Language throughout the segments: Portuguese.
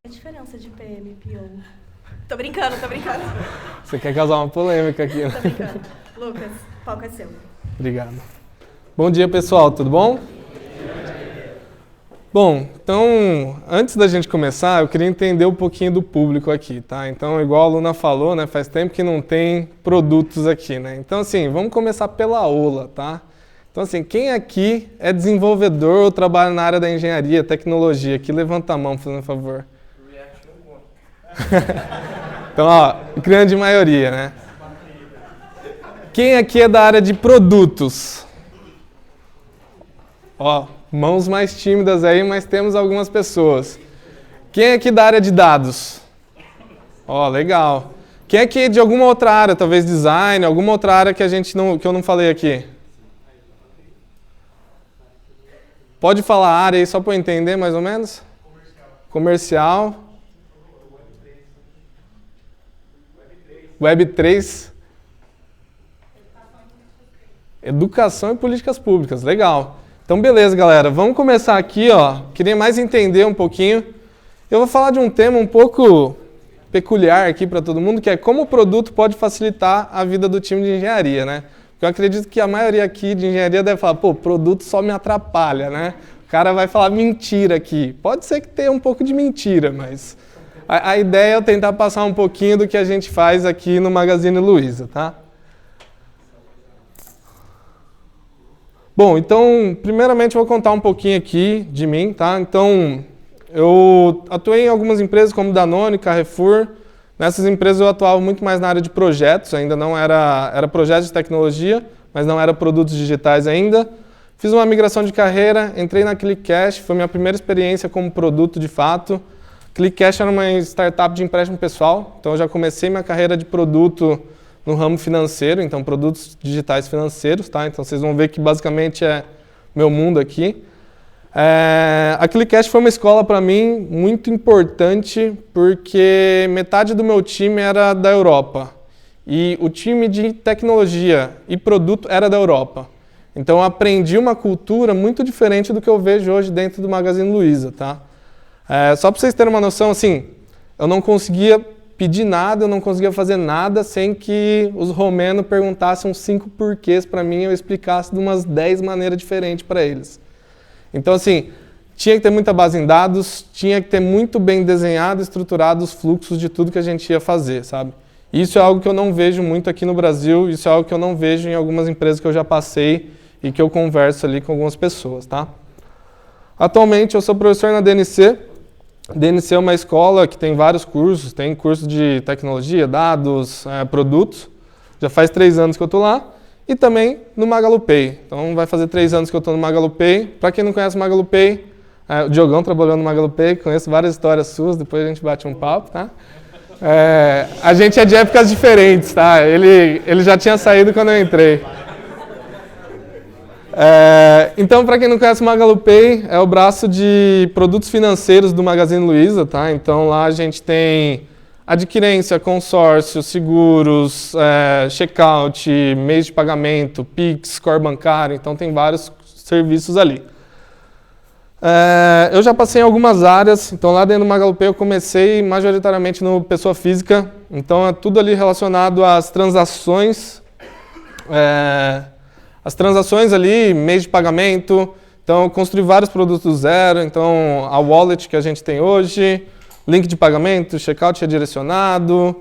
A diferença de PM e PO? Tô brincando. Você quer causar uma polêmica aqui, né? Tô brincando. Lucas, o palco é seu. Obrigado. Bom dia, pessoal, tudo bom? Bom, então, antes da gente começar, eu queria entender um pouquinho do público aqui, tá? Então, igual a Luna falou, né, faz tempo que não tem produtos aqui, né? Então, assim, vamos começar pela Ola, tá? Então, assim, quem aqui é desenvolvedor ou trabalha na área da engenharia, tecnologia? Aqui, levanta a mão, fazendo um favor. Então, ó, grande maioria, né? Quem aqui é da área de produtos? Ó, mãos mais tímidas aí, mas temos algumas pessoas. Quem é aqui da área de dados? Ó, legal. Quem é aqui de alguma outra área, talvez design, alguma outra área que eu não falei aqui? Pode falar a área aí só para eu entender mais ou menos? Comercial. Web 3. Educação e políticas públicas, legal. Então, beleza, galera. Vamos começar aqui, ó. Queria mais entender um pouquinho. Eu vou falar de um tema um pouco peculiar aqui para todo mundo, que é como o produto pode facilitar a vida do time de engenharia, né? Porque eu acredito que a maioria aqui de engenharia deve falar, pô, produto só me atrapalha, né? O cara vai falar mentira aqui. Pode ser que tenha um pouco de mentira, mas a ideia é eu tentar passar um pouquinho do que a gente faz aqui no Magazine Luiza, tá? Bom, então, primeiramente eu vou contar um pouquinho aqui de mim, tá? Então, eu atuei em algumas empresas como Danone, Carrefour. Nessas empresas eu atuava muito mais na área de projetos, ainda não era projetos de tecnologia, mas não era produtos digitais ainda. Fiz uma migração de carreira, entrei na ClickCash, foi minha primeira experiência como produto de fato. ClickCash era uma startup de empréstimo pessoal, então eu já comecei minha carreira de produto no ramo financeiro, então produtos digitais financeiros, tá? Então vocês vão ver que basicamente é meu mundo aqui. A ClickCash foi uma escola para mim muito importante porque metade do meu time era da Europa e o time de tecnologia e produto era da Europa. Então eu aprendi uma cultura muito diferente do que eu vejo hoje dentro do Magazine Luiza, tá? Só para vocês terem uma noção, assim, eu não conseguia pedir nada, eu não conseguia fazer nada sem que os romenos perguntassem uns 5 porquês para mim e eu explicasse de umas 10 maneiras diferentes para eles. Então, assim, tinha que ter muita base em dados, tinha que ter muito bem desenhado e estruturado os fluxos de tudo que a gente ia fazer, sabe? Isso é algo que eu não vejo muito aqui no Brasil, isso é algo que eu não vejo em algumas empresas que eu já passei e que eu converso ali com algumas pessoas, tá? Atualmente, eu sou professor na DNC. DNC é uma escola que tem vários cursos, tem curso de tecnologia, dados, produtos. Já faz 3 anos que eu estou lá. E também no MagaluPay. Então vai fazer 3 anos que eu estou no MagaluPay. Para quem não conhece o MagaluPay, o Diogão trabalhou no MagaluPay, conheço várias histórias suas, depois a gente bate um papo, tá? A gente é de épocas diferentes, tá? Ele já tinha saído quando eu entrei. Então, para quem não conhece o MagaluPay, é o braço de produtos financeiros do Magazine Luiza, tá? Então lá a gente tem adquirência, consórcio, seguros, checkout, meios de pagamento, Pix, score bancário, então tem vários serviços ali. Eu já passei em algumas áreas, então lá dentro do MagaluPay eu comecei majoritariamente no pessoa física, então é tudo ali relacionado às transações, ali, meios de pagamento, então eu construí vários produtos do zero, então a wallet que a gente tem hoje, link de pagamento, checkout redirecionado,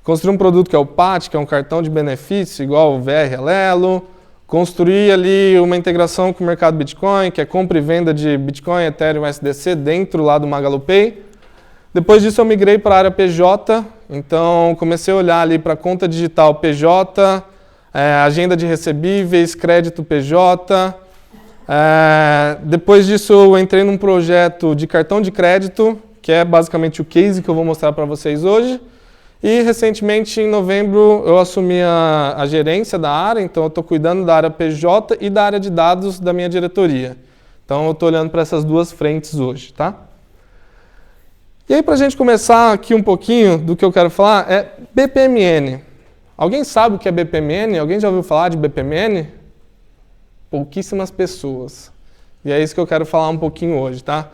construí um produto que é o PAT, que é um cartão de benefício, igual o VR Alelo, construí ali uma integração com o mercado Bitcoin, que é compra e venda de Bitcoin, Ethereum, USDC dentro lá do MagaluPay. Depois disso eu migrei para a área PJ, então comecei a olhar ali para conta digital PJ, agenda de recebíveis, crédito PJ. Depois disso eu entrei num projeto de cartão de crédito, que é basicamente o case que eu vou mostrar para vocês hoje. E recentemente, em novembro, eu assumi a gerência da área, então eu estou cuidando da área PJ e da área de dados da minha diretoria. Então eu estou olhando para essas duas frentes hoje, tá? E aí, para a gente começar aqui um pouquinho do que eu quero falar, é BPMN. Alguém sabe o que é BPMN? Alguém já ouviu falar de BPMN? Pouquíssimas pessoas. E é isso que eu quero falar um pouquinho hoje, tá?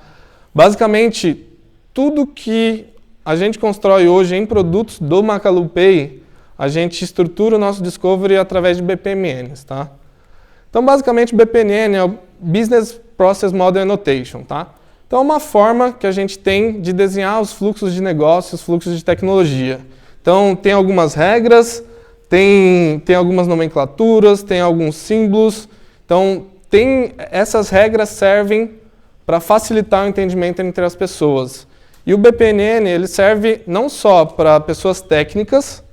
Basicamente, tudo que a gente constrói hoje em produtos do MagaluPay, a gente estrutura o nosso discovery através de BPMNs, tá? Então, basicamente, o BPMN é o Business Process Model Annotation, tá? Então, é uma forma que a gente tem de desenhar os fluxos de negócios, os fluxos de tecnologia. Então, tem algumas regras, tem algumas nomenclaturas, tem alguns símbolos. Então, essas regras servem para facilitar o entendimento entre as pessoas. E o BPMN ele serve não só para pessoas técnicas,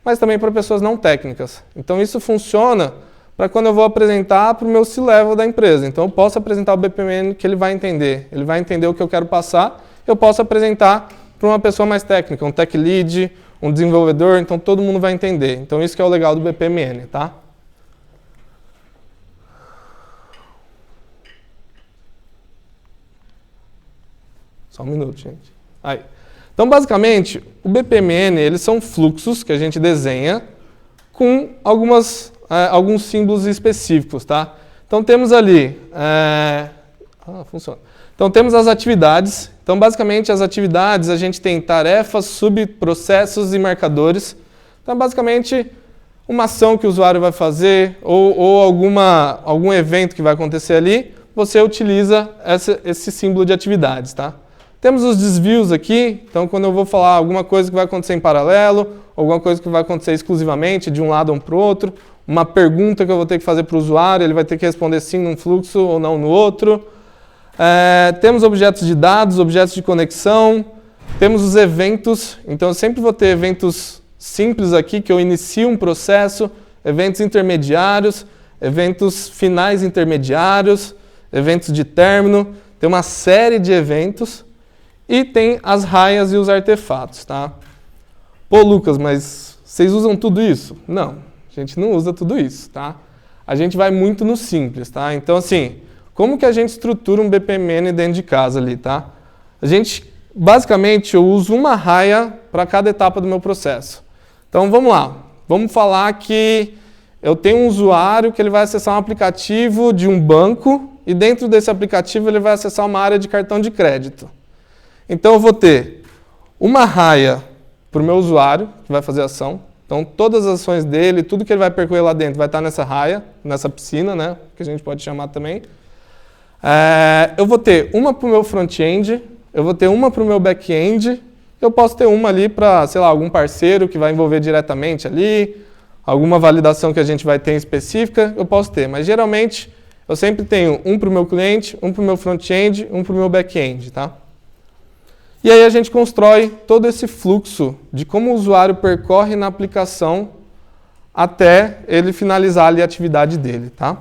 mas também para pessoas não técnicas. Então, isso funciona para quando eu vou apresentar para o meu C-Level da empresa. Então, eu posso apresentar o BPMN que ele vai entender. Ele vai entender o que eu quero passar. Eu posso apresentar para uma pessoa mais técnica, um tech lead, um desenvolvedor. Então, todo mundo vai entender. Então, isso que é o legal do BPMN, tá? Só um minuto, gente. Aí. Então, basicamente, o BPMN, eles são fluxos que a gente desenha com alguns símbolos específicos, tá? Então, temos ali... funciona. Então, temos as atividades. Então, basicamente, as atividades, a gente tem tarefas, subprocessos e marcadores. Então, basicamente, uma ação que o usuário vai fazer ou algum evento que vai acontecer ali, você utiliza esse símbolo de atividades, tá? Temos os desvios aqui, então quando eu vou falar alguma coisa que vai acontecer em paralelo, alguma coisa que vai acontecer exclusivamente de um lado ou para o outro, uma pergunta que eu vou ter que fazer para o usuário, ele vai ter que responder sim num fluxo ou não no outro. Temos objetos de dados, objetos de conexão, temos os eventos, então eu sempre vou ter eventos simples aqui, que eu inicio um processo, eventos intermediários, eventos finais intermediários, eventos de término, tem uma série de eventos. E tem as raias e os artefatos, tá? Pô, Lucas, mas vocês usam tudo isso? Não, a gente não usa tudo isso, tá? A gente vai muito no simples, tá? Então, assim, como que a gente estrutura um BPMN dentro de casa ali, tá? Basicamente, eu uso uma raia para cada etapa do meu processo. Então, vamos lá. Vamos falar que eu tenho um usuário que ele vai acessar um aplicativo de um banco e dentro desse aplicativo ele vai acessar uma área de cartão de crédito. Então, eu vou ter uma raia para o meu usuário, que vai fazer a ação. Então, todas as ações dele, tudo que ele vai percorrer lá dentro vai estar nessa raia, nessa piscina, né, que a gente pode chamar também. Eu vou ter uma para o meu front-end, eu vou ter uma para o meu back-end, eu posso ter uma ali para, sei lá, algum parceiro que vai envolver diretamente ali, alguma validação que a gente vai ter em específica, eu posso ter. Mas, geralmente, eu sempre tenho um para o meu cliente, um para o meu front-end, um para o meu back-end, tá? E aí a gente constrói todo esse fluxo de como o usuário percorre na aplicação até ele finalizar ali a atividade dele, tá?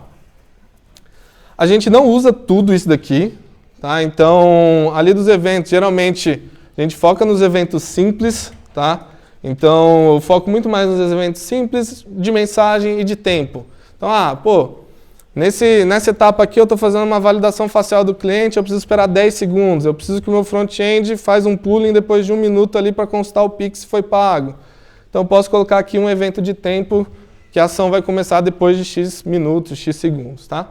A gente não usa tudo isso daqui, tá? Então, ali dos eventos, geralmente a gente foca nos eventos simples, tá? Então, eu foco muito mais nos eventos simples de mensagem e de tempo. Então, nessa etapa aqui eu estou fazendo uma validação facial do cliente, eu preciso esperar 10 segundos, eu preciso que o meu front-end faz um pooling depois de 1 minuto ali para consultar o Pix se foi pago. Então eu posso colocar aqui um evento de tempo que a ação vai começar depois de X minutos, X segundos, tá?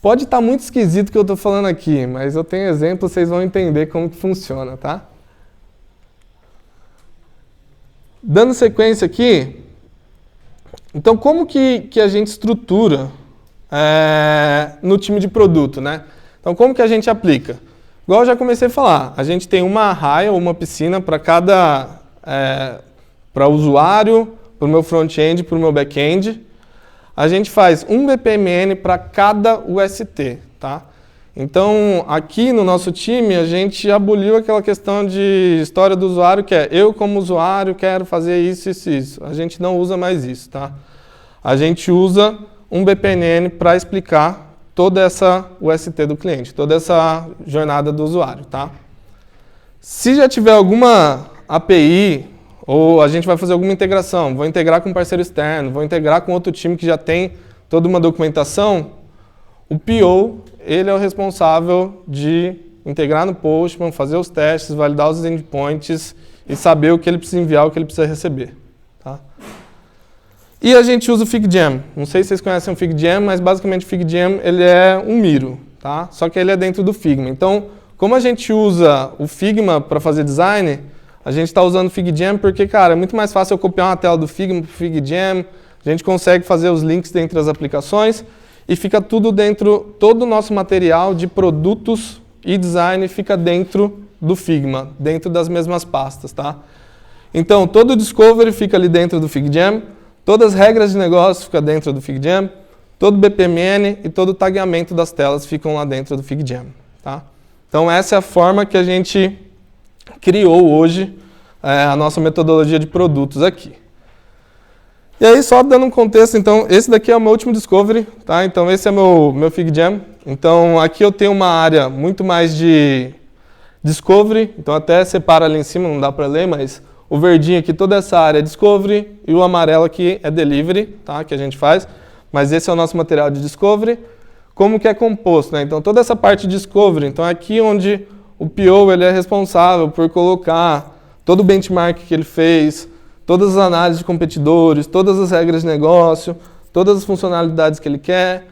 Pode estar muito esquisito o que eu estou falando aqui, mas eu tenho exemplos, vocês vão entender como que funciona, tá? Dando sequência aqui, então, como que a gente estrutura no time de produto, né? Então, como que a gente aplica? Igual eu já comecei a falar, a gente tem uma raia ou uma piscina para para o usuário, para o meu front-end, para o meu back-end. A gente faz um BPMN para cada UST, tá? Então, aqui no nosso time, a gente aboliu aquela questão de história do usuário, que é eu como usuário quero fazer isso, isso, isso. A gente não usa mais isso, tá? A gente usa um BPMN para explicar toda essa UST do cliente, toda essa jornada do usuário, tá? Se já tiver alguma API, ou a gente vai fazer alguma integração, vou integrar com um parceiro externo, vou integrar com outro time que já tem toda uma documentação, o PO, ele é o responsável de integrar no Postman, fazer os testes, validar os endpoints e saber o que ele precisa enviar, o que ele precisa receber. Tá? E a gente usa o FigJam. Não sei se vocês conhecem o FigJam, mas basicamente o FigJam ele é um Miro, tá? Só que ele é dentro do Figma. Então, como a gente usa o Figma para fazer design, a gente está usando o FigJam porque, cara, é muito mais fácil eu copiar uma tela do Figma para o FigJam, a gente consegue fazer os links entre as aplicações e fica tudo dentro, todo o nosso material de produtos e design fica dentro do Figma, dentro das mesmas pastas, tá? Então, todo o Discovery fica ali dentro do FigJam, todas as regras de negócio ficam dentro do FigJam, todo o BPMN e todo o tagueamento das telas ficam lá dentro do FigJam, tá? Então, essa é a forma que a gente criou hoje a nossa metodologia de produtos aqui. E aí, só dando um contexto, então, esse daqui é o meu último Discovery, tá? Então, esse é meu FigJam. Então, aqui eu tenho uma área muito mais de Discovery, então até separa ali em cima, não dá para ler, mas o verdinho aqui, toda essa área é Discovery, e o amarelo aqui é Delivery, tá? Que a gente faz. Mas esse é o nosso material de Discovery. Como que é composto, né? Então, toda essa parte de Discovery, então é aqui onde o PO ele é responsável por colocar todo o benchmark que ele fez, todas as análises de competidores, todas as regras de negócio, todas as funcionalidades que ele quer,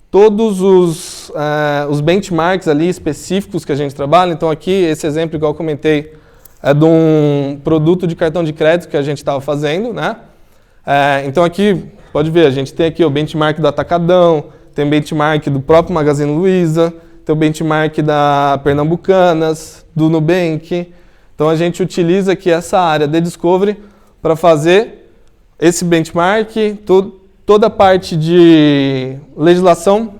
todos os benchmarks ali específicos que a gente trabalha. Então aqui, esse exemplo, igual eu comentei, é de um produto de cartão de crédito que a gente estava fazendo, né? Então aqui, pode ver, a gente tem aqui o benchmark do Atacadão, tem o benchmark do próprio Magazine Luiza, tem o benchmark da Pernambucanas, do Nubank. Então a gente utiliza aqui essa área de Discovery para fazer esse benchmark, toda a parte de legislação.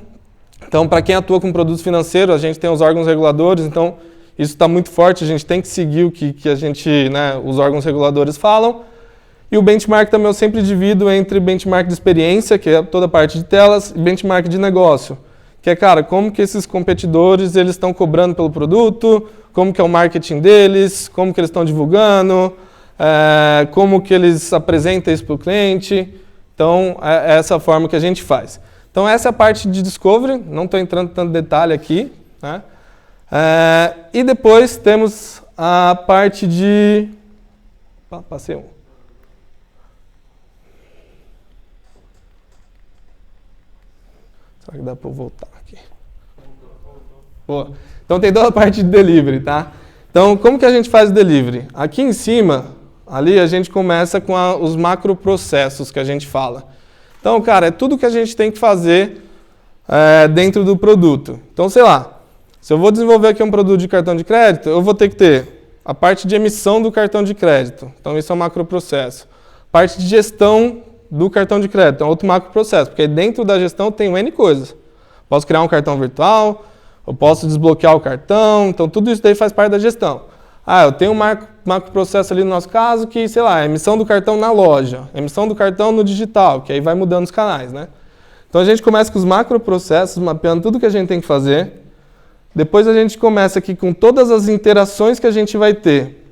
Então, para quem atua com produtos financeiros, a gente tem os órgãos reguladores, então isso está muito forte, a gente tem que seguir o que a gente, né, os órgãos reguladores falam. E o benchmark também eu sempre divido entre benchmark de experiência, que é toda a parte de telas, e benchmark de negócio, que é, cara, como que esses competidores eles estão cobrando pelo produto, como que é o marketing deles, como que eles estão divulgando, como que eles apresentam isso para o cliente. Então, é essa forma que a gente faz. Então, essa é a parte de Discovery, não estou entrando tanto detalhe aqui, né? E depois temos a parte de... Passei um. Será que dá para eu voltar aqui? Boa. Então, tem toda a parte de Delivery, tá? Então, como que a gente faz o Delivery? Aqui em cima, ali a gente começa com os macroprocessos que a gente fala. Então, cara, é tudo que a gente tem que fazer dentro do produto. Então, sei lá, se eu vou desenvolver aqui um produto de cartão de crédito, eu vou ter que ter a parte de emissão do cartão de crédito. Então, isso é um macroprocesso. Parte de gestão do cartão de crédito, é outro macroprocesso, porque dentro da gestão tem N coisas. Posso criar um cartão virtual, eu posso desbloquear o cartão, então tudo isso daí faz parte da gestão. Eu tenho um macroprocesso ali no nosso caso que, sei lá, emissão do cartão na loja, emissão do cartão no digital, que aí vai mudando os canais, né? Então a gente começa com os macroprocessos, mapeando tudo que a gente tem que fazer. Depois a gente começa aqui com todas as interações que a gente vai ter.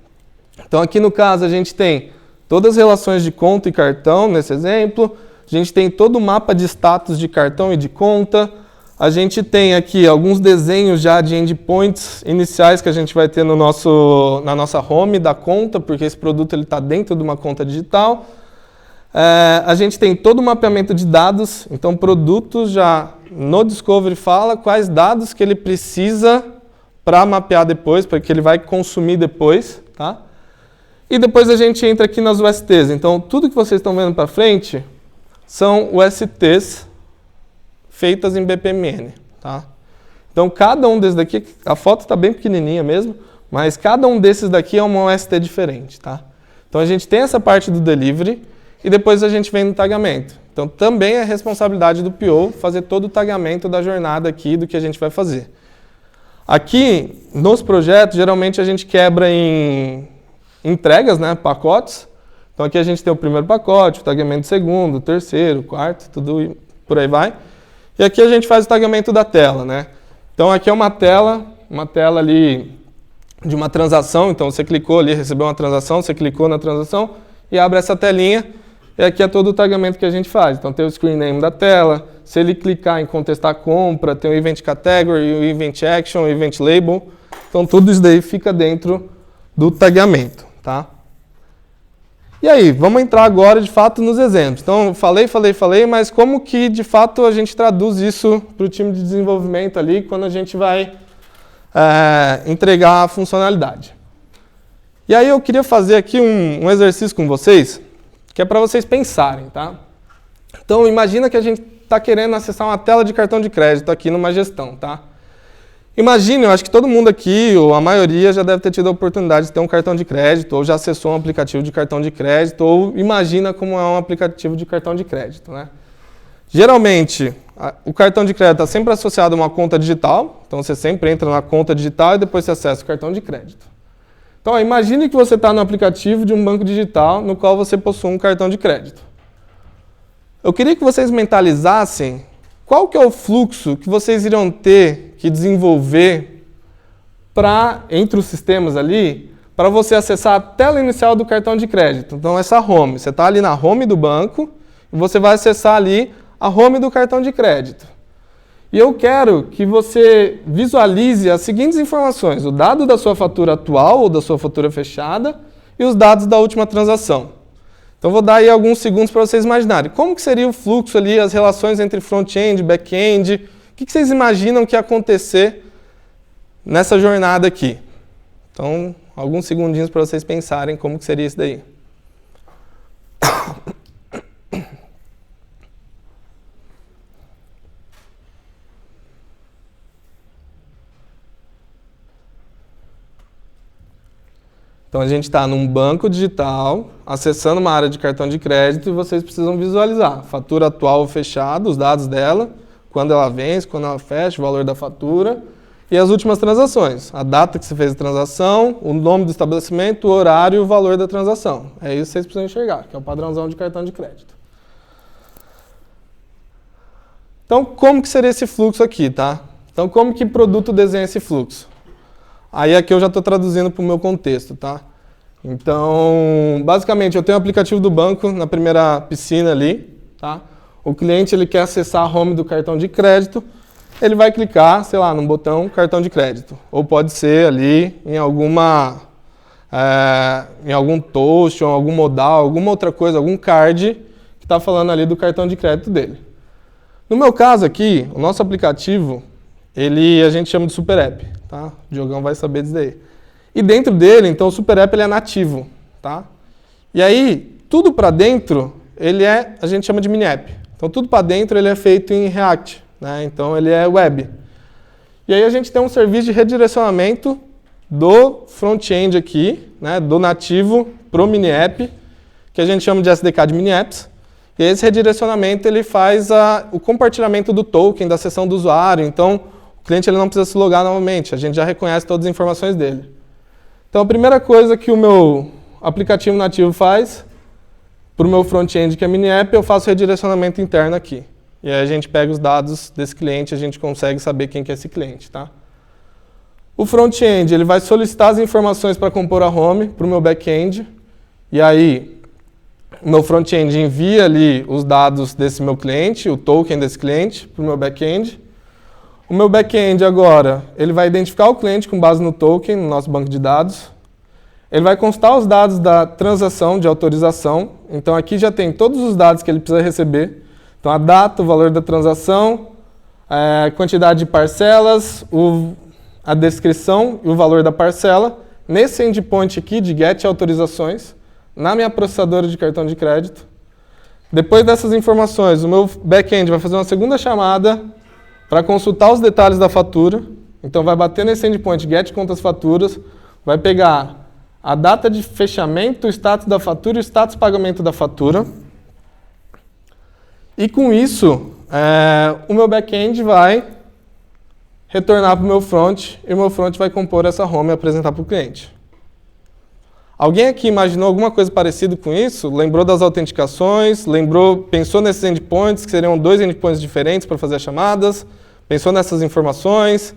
Então aqui no caso a gente tem todas as relações de conta e cartão, nesse exemplo. A gente tem todo o mapa de status de cartão e de conta. A gente tem aqui alguns desenhos já de endpoints iniciais que a gente vai ter na nossa home da conta, porque esse produto está dentro de uma conta digital. A gente tem todo o mapeamento de dados, então produtos já no Discovery fala quais dados que ele precisa para mapear depois, para que ele vai consumir depois, tá? E depois a gente entra aqui nas USTs. Então tudo que vocês estão vendo para frente são USTs feitas em BPMN, tá? Então, cada um desses daqui, a foto está bem pequenininha mesmo, mas cada um desses daqui é uma UST diferente, tá? Então, a gente tem essa parte do delivery e depois a gente vem no tagamento. Então, também é responsabilidade do PO fazer todo o tagamento da jornada aqui do que a gente vai fazer. Aqui, nos projetos, geralmente a gente quebra em entregas, né, pacotes. Então, aqui a gente tem o primeiro pacote, o tagamento do segundo, o terceiro, o quarto, tudo por aí vai. E aqui a gente faz o tagamento da tela, né? Então aqui é uma tela ali de uma transação, então você clicou ali, recebeu uma transação, você clicou na transação e abre essa telinha, e aqui é todo o tagamento que a gente faz. Então tem o screen name da tela, se ele clicar em contestar a compra, tem o event category, o event action, o event label, então tudo isso daí fica dentro do tagamento, tá? E aí, vamos entrar agora, de fato, nos exemplos. Então, falei, mas como que, de fato, a gente traduz isso para o time de desenvolvimento ali, quando a gente vai entregar a funcionalidade. E aí eu queria fazer aqui um exercício com vocês, que é para vocês pensarem, tá? Então imagina que a gente está querendo acessar uma tela de cartão de crédito aqui numa gestão, tá? Imagine, eu acho que todo mundo aqui, ou a maioria, já deve ter tido a oportunidade de ter um cartão de crédito, ou já acessou um aplicativo de cartão de crédito, ou imagina como é um aplicativo de cartão de crédito, né? Geralmente, o cartão de crédito está sempre associado a uma conta digital, então você sempre entra na conta digital e depois você acessa o cartão de crédito. Então, imagine que você está no aplicativo de um banco digital no qual você possui um cartão de crédito. Eu queria que vocês mentalizassem qual que é o fluxo que vocês iriam ter que desenvolver entre os sistemas ali, para você acessar a tela inicial do cartão de crédito. Então, essa home, você está ali na home do banco e você vai acessar ali a home do cartão de crédito. E eu quero que você visualize as seguintes informações: o dado da sua fatura atual ou da sua fatura fechada e os dados da última transação. Então vou dar aí alguns segundos para vocês imaginarem. Como que seria o fluxo ali, as relações entre front-end, back-end? O que vocês imaginam que ia acontecer nessa jornada aqui? Então, alguns segundinhos para vocês pensarem como que seria isso daí. Então, a gente está num banco digital, acessando uma área de cartão de crédito e vocês precisam visualizar a fatura atual ou fechada, os dados dela, quando ela vence, quando ela fecha, o valor da fatura e as últimas transações. A data que você fez a transação, o nome do estabelecimento, o horário e o valor da transação. É isso que vocês precisam enxergar, que é o padrãozão de cartão de crédito. Então, como que seria esse fluxo aqui, tá? Então, como que produto desenha esse fluxo? Aí aqui eu já estou traduzindo para o meu contexto, tá? Então, basicamente, eu tenho o aplicativo do banco na primeira piscina ali, tá? O cliente ele quer acessar a home do cartão de crédito, ele vai clicar, sei lá, no botão cartão de crédito. Ou pode ser ali em algum toast, ou algum modal, alguma outra coisa, algum card que está falando ali do cartão de crédito dele. No meu caso aqui, o nosso aplicativo, a gente chama de Super App, tá? O Diogão vai saber disso daí. E dentro dele, então, o Super App ele é nativo, tá? E aí, tudo para dentro, a gente chama de Mini App. Então, tudo para dentro ele é feito em React, né? Então, ele é web. E aí, a gente tem um serviço de redirecionamento do front-end aqui, né? Do nativo para o Mini App, que a gente chama de SDK de Mini Apps. E esse redirecionamento ele faz o compartilhamento do token da sessão do usuário. Então, o cliente ele não precisa se logar novamente, a gente já reconhece todas as informações dele. Então, a primeira coisa que o meu aplicativo nativo faz, para o meu front-end, que é Mini App, eu faço redirecionamento interno aqui. E aí a gente pega os dados desse cliente, a gente consegue saber quem que é esse cliente, tá? O front-end ele vai solicitar as informações para compor a home para o meu back-end. E aí, o meu front-end envia ali os dados desse meu cliente, o token desse cliente, para o meu back-end. O meu back-end agora, ele vai identificar o cliente com base no token, no nosso banco de dados. Ele vai constar os dados da transação de autorização. Então aqui já tem todos os dados que ele precisa receber. Então a data, o valor da transação, a quantidade de parcelas, a descrição e o valor da parcela. Nesse endpoint aqui de get autorizações, na minha processadora de cartão de crédito. Depois dessas informações, o meu back-end vai fazer uma segunda chamada para consultar os detalhes da fatura. Então vai bater nesse endpoint get contas faturas, vai pegar a data de fechamento, o status da fatura e o status de pagamento da fatura. E com isso, o meu back-end vai retornar para o meu front e o meu front vai compor essa home e apresentar para o cliente. Alguém aqui imaginou alguma coisa parecida com isso? Lembrou das autenticações? Pensou nesses endpoints, que seriam 2 endpoints diferentes para fazer as chamadas? Pensou nessas informações?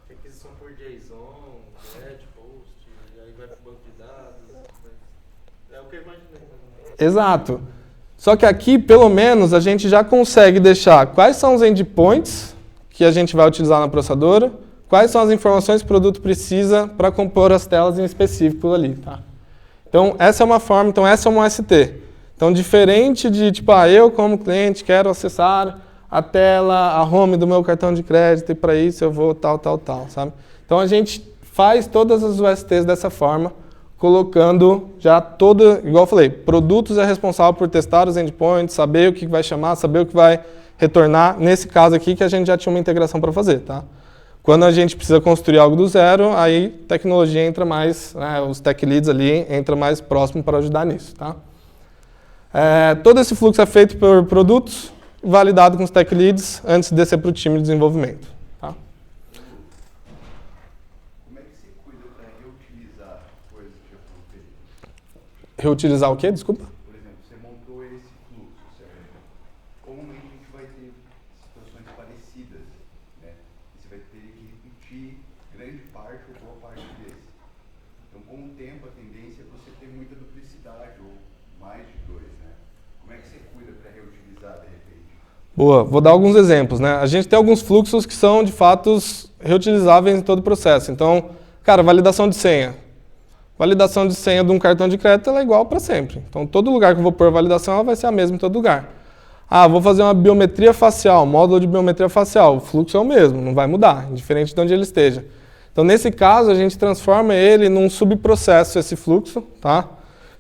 Requisição por JSON, get, post, e aí vai para o banco de dados. É o que eu imaginei. Exato. Só que aqui, pelo menos, a gente já consegue deixar quais são os endpoints que a gente vai utilizar na processadora, quais são as informações que o produto precisa para compor as telas em específico ali, tá? Então, essa é uma forma, então essa é uma ST. Então, diferente de, tipo, eu como cliente quero acessar a tela, a home do meu cartão de crédito, e para isso eu vou tal, sabe? Então a gente faz todas as USTs dessa forma, colocando já toda, igual eu falei, produtos é responsável por testar os endpoints, saber o que vai chamar, saber o que vai retornar. Nesse caso aqui que a gente já tinha uma integração para fazer, tá? Quando a gente precisa construir algo do zero, aí tecnologia entra mais, né, os tech leads ali entra mais próximo para ajudar nisso, tá? Todo esse fluxo é feito por produtos, validado com os tech leads antes de descer para o time de desenvolvimento, tá? Como é que se cuida para reutilizar coisas que já foram feitas? Reutilizar o quê? Desculpa. Por exemplo, você montou esse fluxo, certo? Comumente a gente vai ter situações parecidas, né? E você vai ter que repetir grande parte ou boa parte desse. Então, com o tempo, a tendência é você ter muita duplicidade ou mais de dois, né? Como é que você cuida para reutilizar de repente? Boa, vou dar alguns exemplos, né? A gente tem alguns fluxos que são, de fato, reutilizáveis em todo o processo. Então, cara, validação de senha. Validação de senha de um cartão de crédito ela é igual para sempre. Então, todo lugar que eu vou pôr validação, ela vai ser a mesma em todo lugar. Ah, vou fazer uma biometria facial, módulo de biometria facial. O fluxo é o mesmo, não vai mudar, indiferente de onde ele esteja. Então, nesse caso, a gente transforma ele num subprocesso, esse fluxo, tá?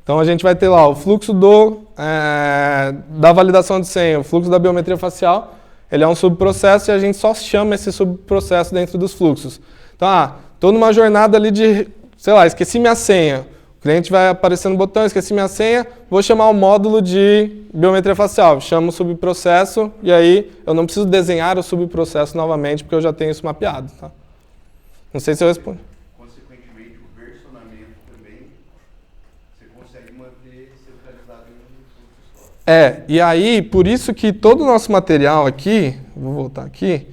Então, a gente vai ter lá o fluxo da validação de senha, o fluxo da biometria facial, ele é um subprocesso e a gente só chama esse subprocesso dentro dos fluxos. Então, estou numa jornada ali de, sei lá, esqueci minha senha. O cliente vai aparecendo no botão, esqueci minha senha, vou chamar o módulo de biometria facial. Chamo o subprocesso e aí eu não preciso desenhar o subprocesso novamente porque eu já tenho isso mapeado, tá? Não sei se eu respondo. Consequentemente, o versionamento também você consegue manter centralizado em um fluxo só. E aí, por isso que todo o nosso material aqui, vou voltar aqui,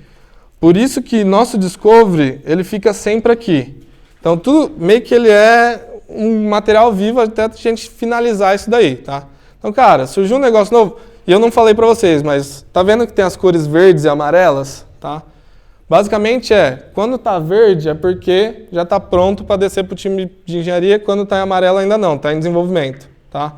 por isso que nosso discovery, ele fica sempre aqui. Então, tudo meio que ele é um material vivo até a gente finalizar isso daí, tá? Então, cara, surgiu um negócio novo, e eu não falei para vocês, mas tá vendo que tem as cores verdes e amarelas, tá? Basicamente quando está verde é porque já está pronto para descer para o time de engenharia, quando está em amarelo ainda não, está em desenvolvimento, tá?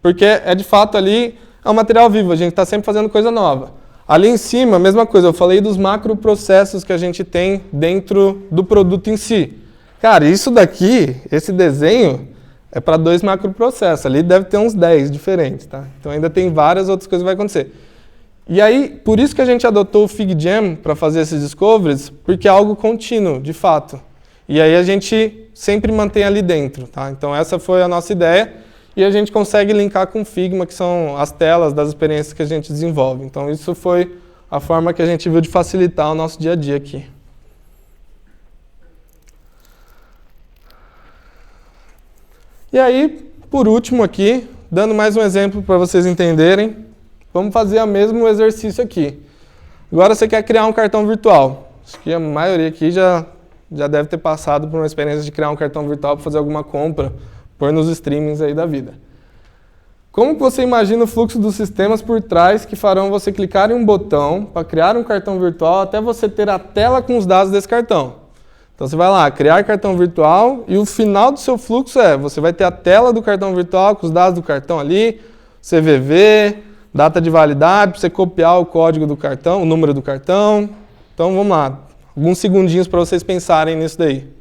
Porque de fato ali é um material vivo, a gente está sempre fazendo coisa nova. Ali em cima, a mesma coisa, eu falei dos macroprocessos que a gente tem dentro do produto em si. Cara, isso daqui, esse desenho, é para 2 macroprocessos, ali deve ter uns 10 diferentes, tá? Então ainda tem várias outras coisas que vai acontecer. E aí, por isso que a gente adotou o FigJam para fazer esses discoveries, porque é algo contínuo, de fato. E aí a gente sempre mantém ali dentro, tá? Então essa foi a nossa ideia e a gente consegue linkar com o Figma, que são as telas das experiências que a gente desenvolve. Então isso foi a forma que a gente viu de facilitar o nosso dia a dia aqui. E aí, por último aqui, dando mais um exemplo para vocês entenderem, vamos fazer o mesmo exercício aqui. Agora você quer criar um cartão virtual. Acho que a maioria aqui já deve ter passado por uma experiência de criar um cartão virtual para fazer alguma compra, pôr nos streamings aí da vida. Como que você imagina o fluxo dos sistemas por trás que farão você clicar em um botão para criar um cartão virtual até você ter a tela com os dados desse cartão? Então você vai lá, criar cartão virtual e o final do seu fluxo você vai ter a tela do cartão virtual com os dados do cartão ali, CVV, data de validade, para você copiar o código do cartão, o número do cartão. Então vamos lá, alguns segundinhos para vocês pensarem nisso daí.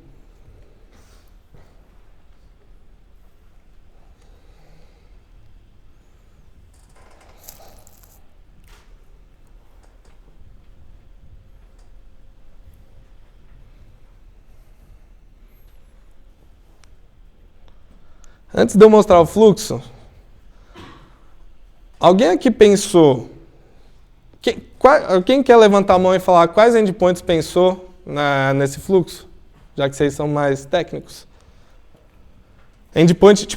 Antes de eu mostrar o fluxo, alguém aqui pensou, quem quer levantar a mão e falar quais endpoints pensou nesse fluxo? Já que vocês são mais técnicos. Endpoint,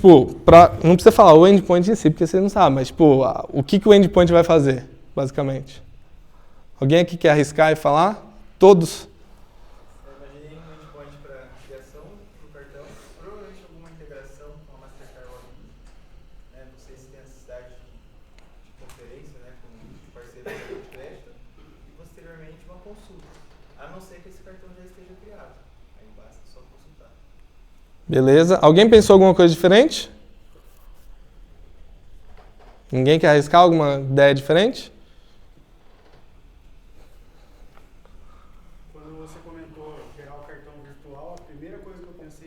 não precisa falar o endpoint em si, porque vocês não sabem, mas o que o endpoint vai fazer, basicamente? Alguém aqui quer arriscar e falar? Todos? Imaginei um endpoint para criação do cartão, provavelmente alguma integração com a Mastercard ou a Visa. Não sei se tem a necessidade de conferência, com o parceiro de crédito, e posteriormente uma consulta, a não ser que esse cartão já esteja criado. Aí basta só consultar. Beleza. Alguém pensou alguma coisa diferente? Ninguém quer arriscar alguma ideia diferente?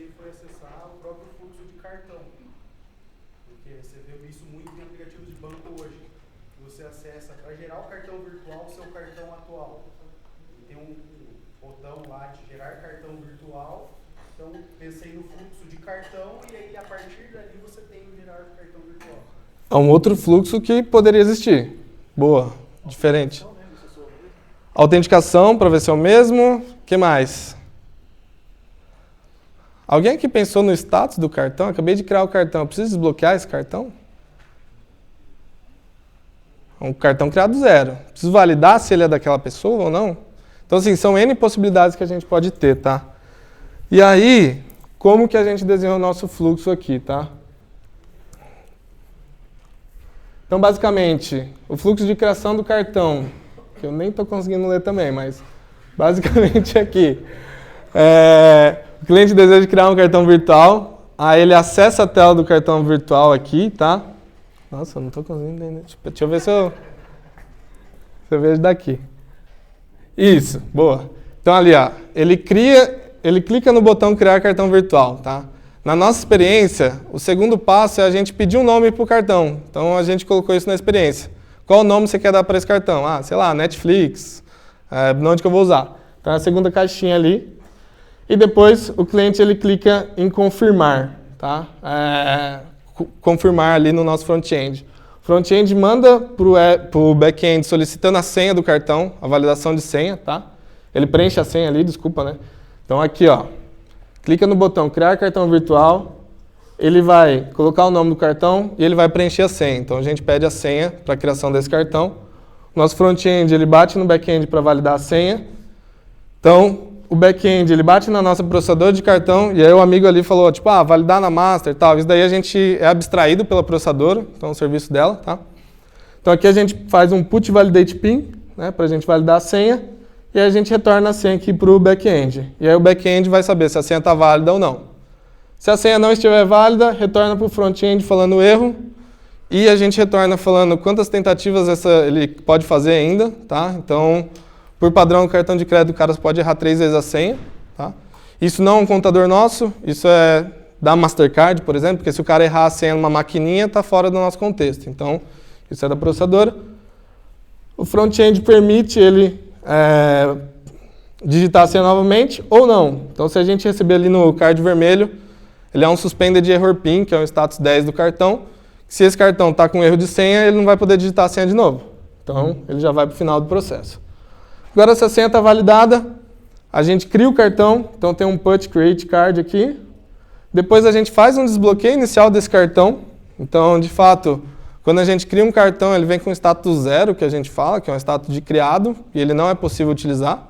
você e foi acessar o próprio fluxo de cartão. Porque você vê isso muito em aplicativos de banco hoje. Você acessa para gerar o cartão virtual, o seu cartão atual. E tem um botão lá de gerar cartão virtual. Então, pensei no fluxo de cartão e aí a partir dali você tem o gerar cartão virtual. É um outro fluxo que poderia existir. Boa, diferente. Autenticação para ver se é o mesmo. O que mais? Alguém aqui pensou no status do cartão? Acabei de criar o cartão. Eu preciso desbloquear esse cartão? É um cartão criado do zero. Preciso validar se ele é daquela pessoa ou não? Então, assim, são N possibilidades que a gente pode ter, tá? E aí, como que a gente desenha o nosso fluxo aqui, tá? Então, basicamente, o fluxo de criação do cartão, que eu nem estou conseguindo ler também, mas basicamente aqui. O cliente deseja criar um cartão virtual, aí ele acessa a tela do cartão virtual aqui, tá? Nossa, eu não estou conseguindo entender. Deixa eu ver se eu vejo daqui. Isso, boa. Então ali, ó, ele clica no botão criar cartão virtual, tá? Na nossa experiência, o segundo passo é a gente pedir um nome para o cartão. Então a gente colocou isso na experiência. Qual nome você quer dar para esse cartão? Ah, sei lá, Netflix. Onde que eu vou usar? Então é a segunda caixinha ali. E depois o cliente ele clica em confirmar, tá? Confirmar ali no nosso front-end. O front-end manda para o back-end solicitando a senha do cartão, a validação de senha, tá? Ele preenche a senha ali, desculpa, né? Então aqui, ó, clica no botão criar cartão virtual, ele vai colocar o nome do cartão e ele vai preencher a senha. Então a gente pede a senha para a criação desse cartão. O nosso front-end ele bate no back-end para validar a senha. Então o back-end ele bate na nossa processadora de cartão e aí o amigo ali falou, tipo, validar na master e tal. Isso daí a gente é abstraído pela processadora, então é o serviço dela, tá? Então aqui a gente faz um put validate pin, né, para a gente validar a senha. E aí a gente retorna a senha aqui para o back-end. E aí o back-end vai saber se a senha está válida ou não. Se a senha não estiver válida, retorna para o front-end falando erro. E a gente retorna falando quantas tentativas ele pode fazer ainda, tá? Então, por padrão, o cartão de crédito, o cara pode errar 3 vezes a senha, tá? Isso não é um contador nosso, isso é da Mastercard, por exemplo, porque se o cara errar a senha numa maquininha, está fora do nosso contexto. Então, isso é da processadora. O front-end permite ele digitar a senha novamente ou não. Então, se a gente receber ali no card vermelho, ele é um suspended error pin, que é o status 10 do cartão. Se esse cartão está com erro de senha, ele não vai poder digitar a senha de novo. Então, ele já vai para o final do processo. Agora, se a senha está validada, a gente cria o cartão. Então, tem um put create card aqui. Depois, a gente faz um desbloqueio inicial desse cartão. Então, de fato, quando a gente cria um cartão, ele vem com status 0, que a gente fala, que é um status de criado, e ele não é possível utilizar.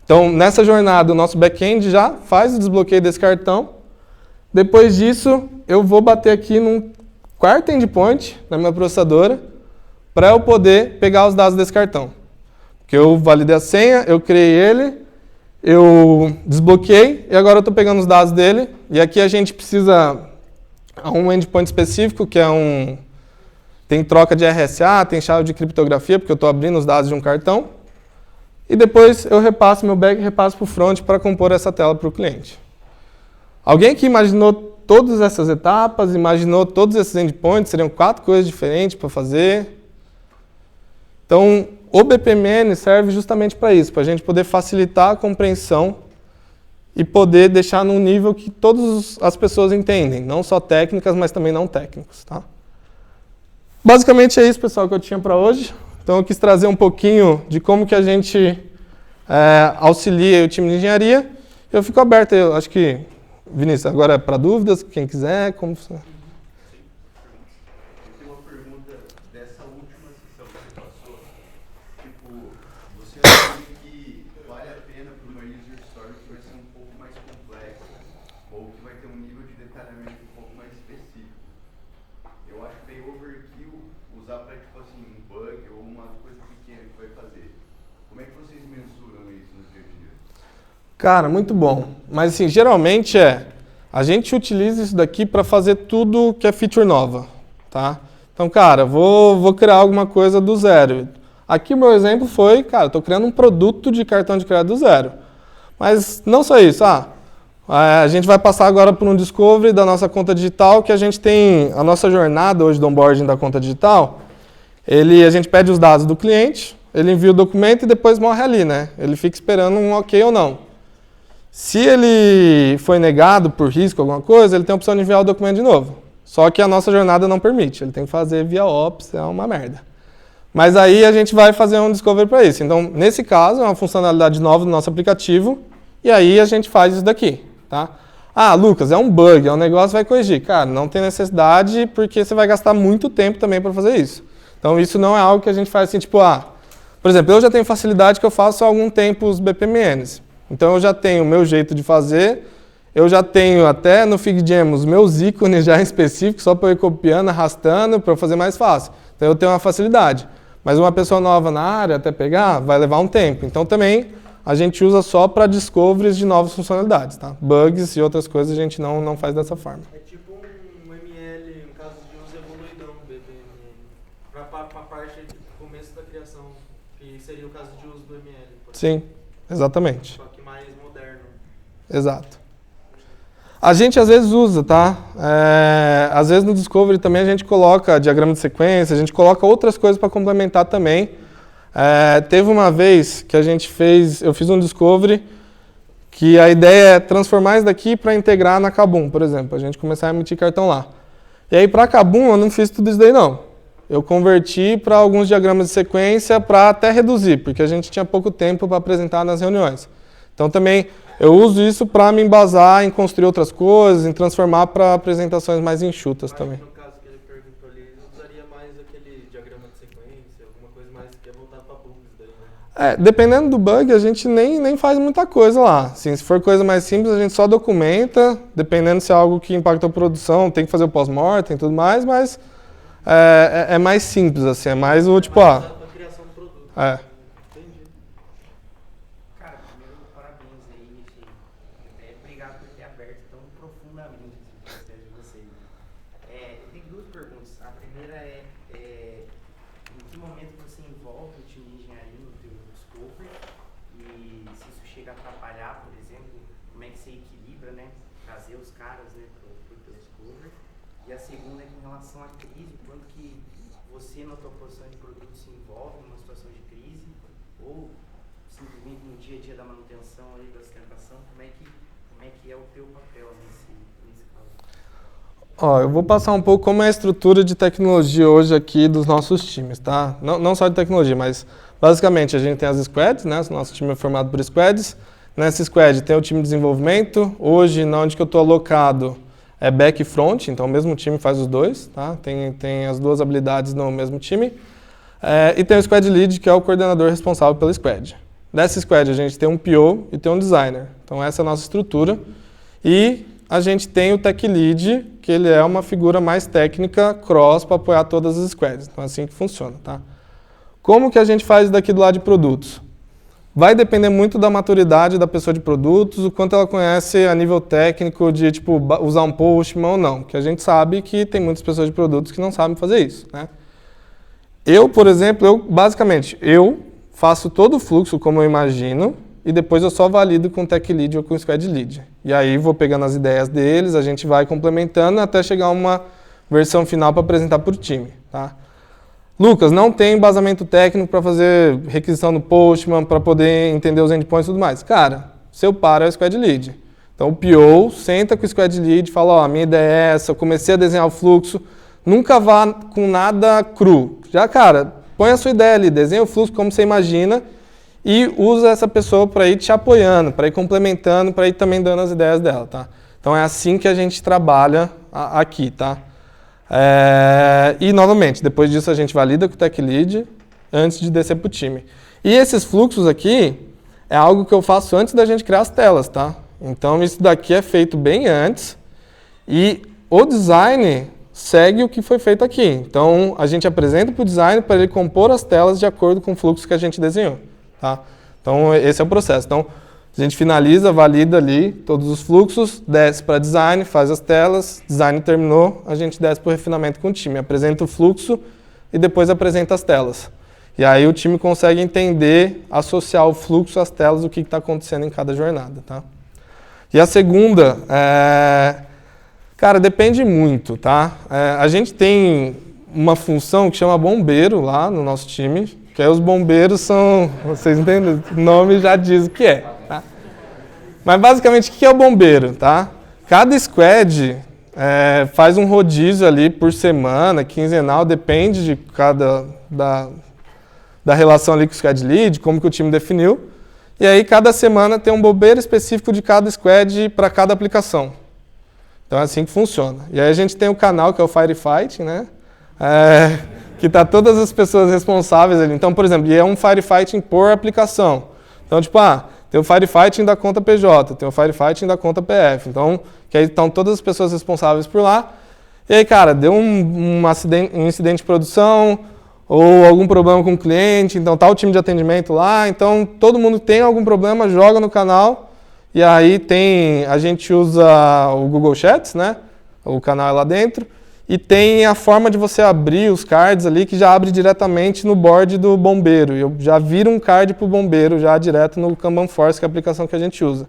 Então, nessa jornada, o nosso back-end já faz o desbloqueio desse cartão. Depois disso, eu vou bater aqui num quarto endpoint na minha processadora para eu poder pegar os dados desse cartão. Porque eu validei a senha, eu criei ele, eu desbloqueei, e agora eu estou pegando os dados dele. E aqui a gente precisa de um endpoint específico, que é tem troca de RSA, tem chave de criptografia, porque eu estou abrindo os dados de um cartão. E depois eu repasso meu back, repasso para o front para compor essa tela para o cliente. Alguém aqui imaginou todas essas etapas, imaginou todos esses endpoints, seriam 4 coisas diferentes para fazer. Então, o BPMN serve justamente para isso, para a gente poder facilitar a compreensão e poder deixar num nível que todas as pessoas entendem, não só técnicas, mas também não técnicos, tá? Basicamente é isso, pessoal, que eu tinha para hoje. Então eu quis trazer um pouquinho de como que a gente auxilia o time de engenharia. Eu fico aberto, eu acho que, Vinícius, agora é para dúvidas, quem quiser, como funciona. Eu tenho uma pergunta dessa última sessão que você passou. Tipo, você acha que vale a pena para uma user story que vai ser um pouco mais complexa, ou que vai ter um nível de detalhamento um pouco mais específico? Eu acho meio overkill usar para, tipo assim, um bug ou uma coisa pequena que vai fazer. Como é que vocês mensuram isso no dia a dia? Cara, muito bom. Mas assim, geralmente a gente utiliza isso daqui para fazer tudo que é feature nova, tá? Então, cara, vou criar alguma coisa do zero. Aqui o meu exemplo foi, cara, estou criando um produto de cartão de crédito do zero. Mas não só isso, A gente vai passar agora por um discovery da nossa conta digital, que a gente tem a nossa jornada hoje do onboarding da conta digital. A gente pede os dados do cliente, ele envia o documento e depois morre ali, né? Ele fica esperando um ok ou não. Se ele foi negado por risco, alguma coisa, ele tem a opção de enviar o documento de novo. Só que a nossa jornada não permite, ele tem que fazer via Ops, é uma merda. Mas aí a gente vai fazer um discovery para isso. Então, nesse caso, é uma funcionalidade nova do nosso aplicativo, e aí a gente faz isso daqui. Tá? Ah, Lucas, é um bug, é um negócio, vai corrigir. Cara, não tem necessidade, porque você vai gastar muito tempo também para fazer isso. Então, isso não é algo que a gente faz assim, tipo, por exemplo, eu já tenho facilidade que eu faço há algum tempo os BPMNs. Então, eu já tenho o meu jeito de fazer, eu já tenho até no FigJam os meus ícones já em específico, só para eu ir copiando, arrastando, para eu fazer mais fácil. Então, eu tenho uma facilidade. Mas uma pessoa nova na área, até pegar, vai levar um tempo. Então, também a gente usa só para discoveries de novas funcionalidades, tá? Bugs e outras coisas a gente não faz dessa forma. É tipo um ML, um caso de uso evoluidão, BPMN, para a parte do começo da criação, que seria o caso de uso do ML. Sim, exatamente. Só que mais moderno. Exato. A gente às vezes usa, tá? Às vezes no discovery também a gente coloca diagrama de sequência, a gente coloca outras coisas para complementar também. Teve uma vez que eu fiz um discovery que a ideia é transformar isso daqui para integrar na Kabum, por exemplo, a gente começar a emitir cartão lá. E aí para Kabum eu não fiz tudo isso daí não. Eu converti para alguns diagramas de sequência para até reduzir, porque a gente tinha pouco tempo para apresentar nas reuniões. Então também eu uso isso para me embasar em construir outras coisas, em transformar para apresentações mais enxutas também. No caso que ele perguntou ali, ele usaria mais aquele diagrama de sequência, alguma coisa mais que é voltado para bugs daí, né? Dependendo do bug, a gente nem faz muita coisa lá. Assim, se for coisa mais simples, a gente só documenta, dependendo se é algo que impacta a produção, tem que fazer o pós-mortem e tudo mais, mas é mais simples, assim, é mais o tipo, Para a criação do produto. Entendi. Cara, primeiro, parabéns aí, obrigado por ter aberto tão profundamente esse processo de vocês. Eu tenho duas perguntas. A primeira em que momento você envolve o time de engenharia no teu scope e se isso chega a atrapalhar, por exemplo, como é que você equilibra, né, trazer os caras, né, pro teu scope. E a segunda é com relação à crise, quanto que você, na tua posição de produto, se envolve numa situação de crise ou simplesmente no dia a dia da manutenção aí, da sustentação, como é que é o teu papel nesse caso? Eu vou passar um pouco como é a estrutura de tecnologia hoje aqui dos nossos times, tá? Não só de tecnologia, mas basicamente a gente tem as squads, né? O nosso time é formado por squads. Nessa squad tem o time de desenvolvimento. Hoje, onde que eu estou alocado, é back e front, então o mesmo time faz os dois, tá? Tem as duas habilidades no mesmo time. E tem o squad lead, que é o coordenador responsável pela squad. Dessa squad a gente tem um PO e tem um designer. Então essa é a nossa estrutura. E a gente tem o tech lead, que ele é uma figura mais técnica cross para apoiar todas as squads. Então é assim que funciona, tá? Como que a gente faz daqui do lado de produtos? Vai depender muito da maturidade da pessoa de produtos, o quanto ela conhece a nível técnico de tipo usar um Postman ou não, que a gente sabe que tem muitas pessoas de produtos que não sabem fazer isso, né? Eu, por exemplo, basicamente faço todo o fluxo como eu imagino e depois eu só valido com o tech lead ou com o squad lead. E aí vou pegando as ideias deles, a gente vai complementando até chegar a uma versão final para apresentar para o time, tá? Lucas, não tem embasamento técnico para fazer requisição no Postman, para poder entender os endpoints e tudo mais. Cara, seu par é o squad lead. Então o PO senta com o squad lead e fala, a minha ideia é essa, eu comecei a desenhar o fluxo, nunca vá com nada cru. Já, cara, põe a sua ideia ali, desenha o fluxo como você imagina e usa essa pessoa para ir te apoiando, para ir complementando, para ir também dando as ideias dela, tá? Então é assim que a gente trabalha aqui, tá? E, novamente, depois disso a gente valida com o tech lead antes de descer para o time. E esses fluxos aqui é algo que eu faço antes da gente criar as telas, tá? Então, isso daqui é feito bem antes e o design segue o que foi feito aqui. Então, a gente apresenta para o design para ele compor as telas de acordo com o fluxo que a gente desenhou, tá? Então, esse é o processo. Então, a gente finaliza, valida ali todos os fluxos, desce para design, faz as telas, design terminou, a gente desce para o refinamento com o time, apresenta o fluxo e depois apresenta as telas. E aí o time consegue entender, associar o fluxo às telas, o que está acontecendo em cada jornada, tá? E a segunda, cara, depende muito, tá? A gente tem uma função que chama bombeiro lá no nosso time, que aí os bombeiros são, vocês entendem? O nome já diz o que é, tá? Mas basicamente o que é o bombeiro, tá? Cada squad faz um rodízio ali por semana, quinzenal, depende de da relação ali com o squad lead, como que o time definiu. E aí cada semana tem um bombeiro específico de cada squad para cada aplicação. Então é assim que funciona. E aí a gente tem o canal que é o Firefighting, né? Que tá todas as pessoas responsáveis ali. Então, por exemplo, é um Firefighting por aplicação. Então, tipo, tem o Firefighting da conta PJ, tem o Firefighting da conta PF. Então, que aí estão todas as pessoas responsáveis por lá. E aí, cara, deu um incidente de produção ou algum problema com o cliente, então tá o time de atendimento lá. Então, todo mundo tem algum problema, joga no canal. E aí a gente usa o Google Chats, né? O canal é lá dentro. E tem a forma de você abrir os cards ali, que já abre diretamente no board do bombeiro. Eu já viro um card para o bombeiro, já direto no Kanban Force, que é a aplicação que a gente usa.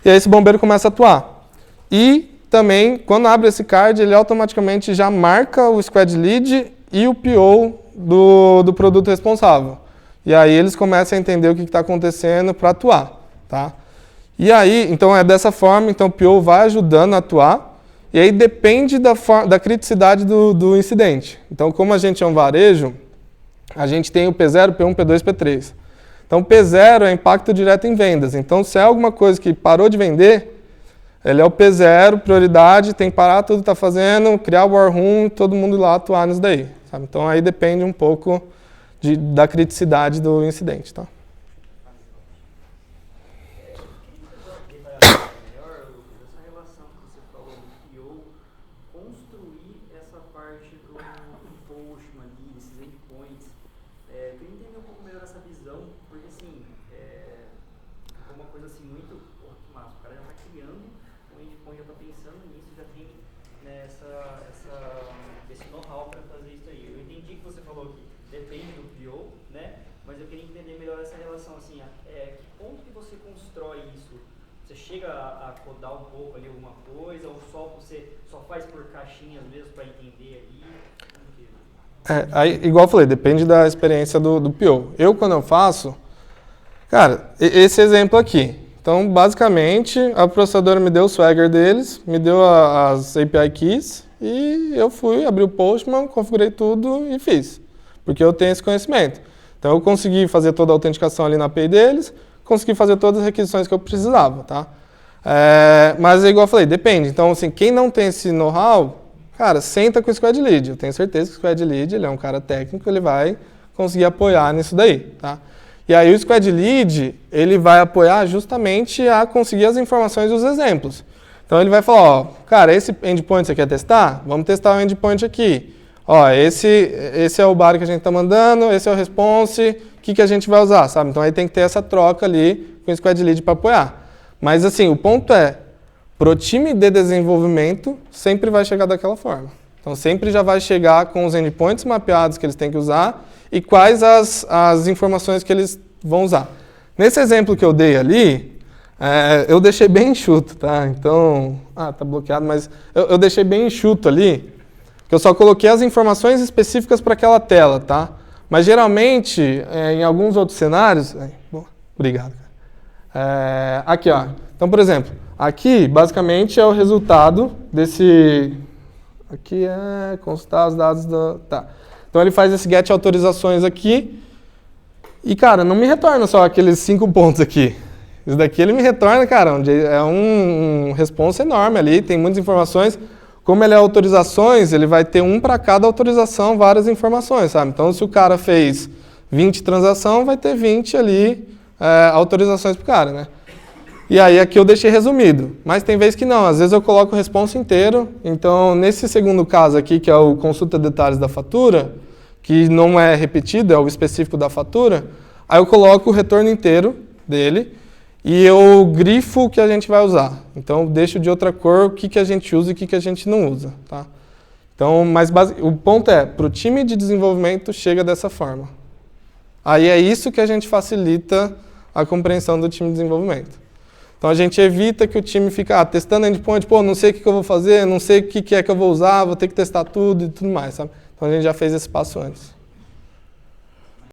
E aí esse bombeiro começa a atuar. E também, quando abre esse card, ele automaticamente já marca o squad lead e o PO do produto responsável. E aí eles começam a entender o que está acontecendo para atuar, tá? E aí, então é dessa forma, então o PO vai ajudando a atuar. E aí depende da criticidade do incidente. Então, como a gente é um varejo, a gente tem o P0, P1, P2, P3. Então, o P0 é impacto direto em vendas. Então, se é alguma coisa que parou de vender, ele é o P0, prioridade, tem que parar tudo que está fazendo, criar o War Room e todo mundo ir lá atuar nisso daí. Sabe? Então, aí depende um pouco da criticidade do incidente. Tá? Aí, igual eu falei, depende da experiência do PO. Eu, quando eu faço, cara, esse exemplo aqui. Então, basicamente, a processadora me deu o Swagger deles, me deu as API keys e eu fui, abri o Postman, configurei tudo e fiz. Porque eu tenho esse conhecimento. Então, eu consegui fazer toda a autenticação ali na API deles, consegui fazer todas as requisições que eu precisava, tá? Mas, igual eu falei, depende. Então, assim, quem não tem esse know-how, cara, senta com o Squad Lead. Eu tenho certeza que o Squad Lead, ele é um cara técnico, ele vai conseguir apoiar nisso daí, tá? E aí o Squad Lead, ele vai apoiar justamente a conseguir as informações e os exemplos. Então ele vai falar, ó, cara, esse endpoint você quer testar? Vamos testar o endpoint aqui. Ó, esse é o bar que a gente está mandando, esse é o response, o que a gente vai usar, sabe? Então aí tem que ter essa troca ali com o Squad Lead para apoiar. Mas assim, o ponto é, pro time de desenvolvimento, sempre vai chegar daquela forma. Então, sempre já vai chegar com os endpoints mapeados que eles têm que usar e quais as informações que eles vão usar. Nesse exemplo que eu dei ali, eu deixei bem enxuto, tá? Então, tá bloqueado, mas eu deixei bem enxuto ali, que eu só coloquei as informações específicas para aquela tela, tá? Mas, geralmente, em alguns outros cenários... Bom, obrigado. Aqui, ó. Então, por exemplo, aqui, basicamente, é o resultado desse... Aqui é consultar os dados do... Tá. Então, ele faz esse get autorizações aqui. E, cara, não me retorna só aqueles 5 pontos aqui. Isso daqui ele me retorna, cara, é um response enorme ali, tem muitas informações. Como ele é autorizações, ele vai ter um para cada autorização, várias informações, sabe? Então, se o cara fez 20 transações, vai ter 20 ali autorizações pro cara, né? E aí aqui eu deixei resumido, mas tem vezes que não, às vezes eu coloco o response inteiro. Então, nesse segundo caso aqui, que é o consulta detalhes da fatura, que não é repetido, é o específico da fatura, aí eu coloco o retorno inteiro dele e eu grifo o que a gente vai usar. Então, eu deixo de outra cor o que a gente usa e o que a gente não usa, tá? Então, mas o ponto é, para o time de desenvolvimento chega dessa forma. Aí é isso que a gente facilita a compreensão do time de desenvolvimento. Então a gente evita que o time fique testando endpoint, pô, não sei o que eu vou fazer, não sei o que é que eu vou usar, vou ter que testar tudo e tudo mais, sabe? Então a gente já fez esse passo antes.